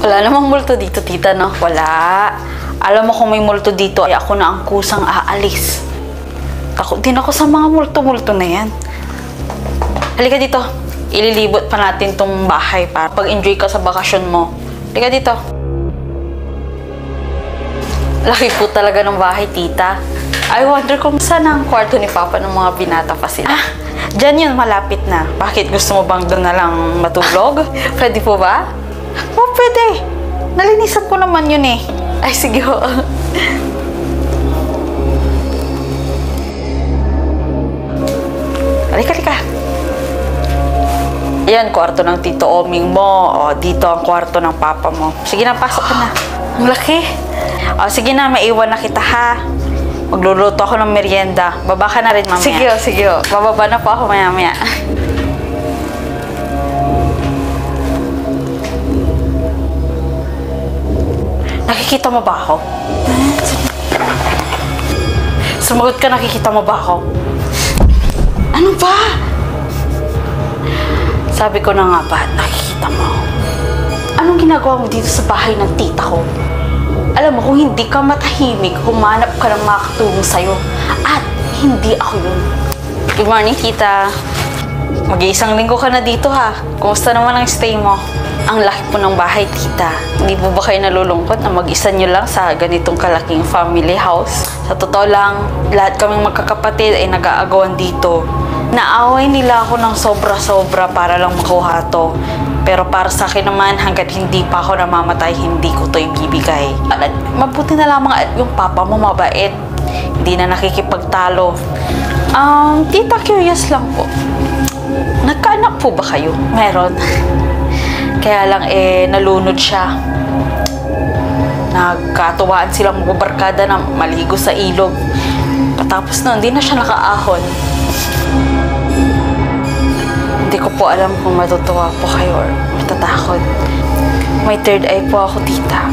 Wala namang multo dito, tita, no? Wala. Alam mo kung may multo dito, ay ako na ang kusang aalis. Takot din ako sa mga multo-multo na yan. Halika dito. Ililibot pa natin tong bahay para pag-enjoy ka sa bakasyon mo. Halika dito. Laki po talaga ng bahay, tita. I wonder kung saan ang kwarto ni Papa ng mga binata pa sila. Ah, dyan yun, malapit na. Bakit? Gusto mo bang doon na lang matulog? Pwede po ba? Oh, pwede. Nalinisan ko naman yun eh. Ay, sige ho. Halika. Ayan, kwarto ng Tito Oming mo. O, dito ang kwarto ng Papa mo. Sige na, pasok ka na. Ang laki. O, sige na, maiwan na kita ha. Magluluto ako ng merienda. Baba ka na rin mamaya. Sige. Bababa na po ako maya-maya. Nakikita mo ba ako? Sumagot ka, nakikita mo ba ako? Ano ba? Sabi ko na nga ba, nakikita mo? Anong ginagawa mo dito sa bahay ng tita ko? Alam mo, kung hindi ka matahimik, humanap ka ng makakatulong sa'yo. At hindi ako yun. Good morning, tita. Mag-iisang linggo ka na dito, ha? Kumusta naman ang stay mo? Ang laki po ng bahay, tita. Hindi po ba kayo nalulungkot na mag-isa nyo lang sa ganitong kalaking family house? Sa totoo lang, lahat kaming magkakapatid ay nag-aagawan dito. Naaway nila ako ng sobra-sobra para lang makuha to. Pero para sa akin naman, hanggat hindi pa ako namamatay, hindi ko to ibibigay. At mabuti na lamang at yung papa mo mabait. Hindi na nakikipagtalo. Tita, curious lang po. Nagkaanak po ba kayo? Meron. Kaya lang nalunod siya. Nagkatuwaan silang magbabarkada na maligo sa ilog. Patapos nun, hindi na siya nakaahon. Hindi ko po alam kung matutuwa po kayo or matatakot. May third eye po ako, tita.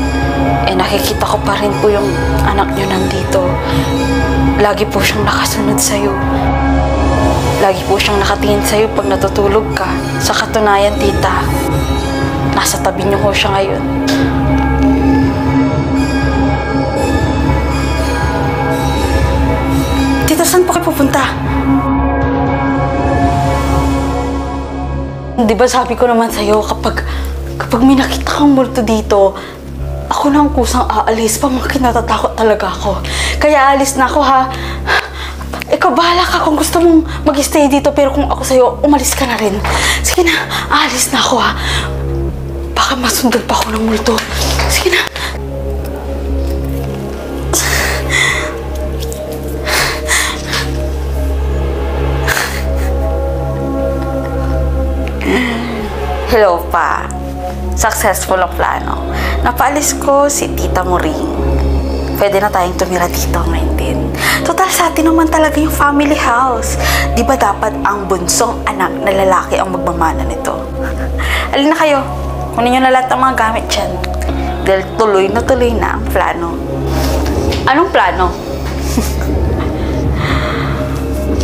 Nakikita ko pa rin po yung anak niyo nandito. Lagi po siyang nakasunod sa'yo. Lagi po siyang nakatingin sa'yo pag natutulog ka. Sa katunayan, tita, nasa tabi niyo ko siya ngayon. Tita, saan po kayo pupunta? Di ba sabi ko naman sa'yo, kapag may nakita kang multo dito, ako na ang kusang aalis. Pamangkin natatakot talaga ako. Kaya alis na ako, ha? Ikaw, bahala ka kung gusto mong mag-stay dito, pero kung ako sa'yo, umalis ka na rin. Sige na, aalis na ako, ha? Baka masundan pa ako ng multo. Sige na. Hello pa. Successful ang plano. Napaalis ko si Tita Moring. Pwede na tayong tumira dito ngayon din. Total sa atin naman talaga yung family house. Di ba dapat ang bunsong anak na lalaki ang magmamana nito? Alin na kayo. Kunin nyo na lahat ng mga gamit dyan. Dahil tuloy na ang plano. Anong plano?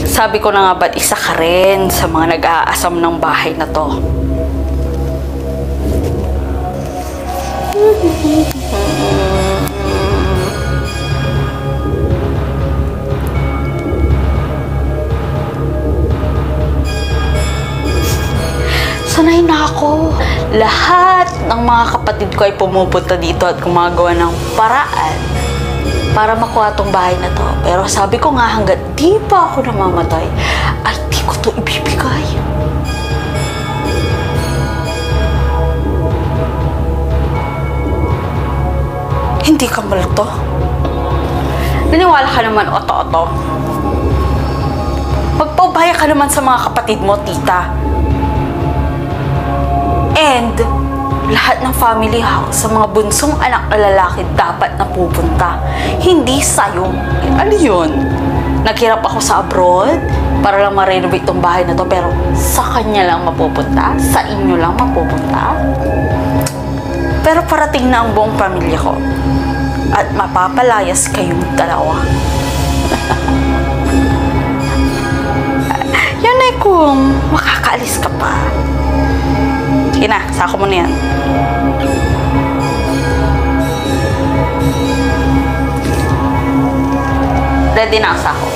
Sabi ko na nga ba't isa ka rin sa mga nag-aasam ng bahay na to? Sanay na ako. Lahat ng mga kapatid ko ay pumupunta dito at gumagawa ng paraan para makuha tong bahay na to. Pero sabi ko nga, hanggat di pa ako namamatay, ay di ko to ibibigay. Hindi ka multo. Naniwala ka naman, oto-oto. Magpaubaya ka naman sa mga kapatid mo, tita. And lahat ng family house sa mga bunsong anak na lalaki dapat napupunta. Hindi sa'yo. Ano yun? Naghirap ako sa abroad para lang ma-renovate tong bahay na to, pero sa kanya lang mapupunta? Sa inyo lang mapupunta? Pero parating na ang buong pamilya ko. At mapapalayas kayong dalawa. Yan ay kung makakaalis ka pa. Sige na, sako mo na yan. Ready na ang sahod.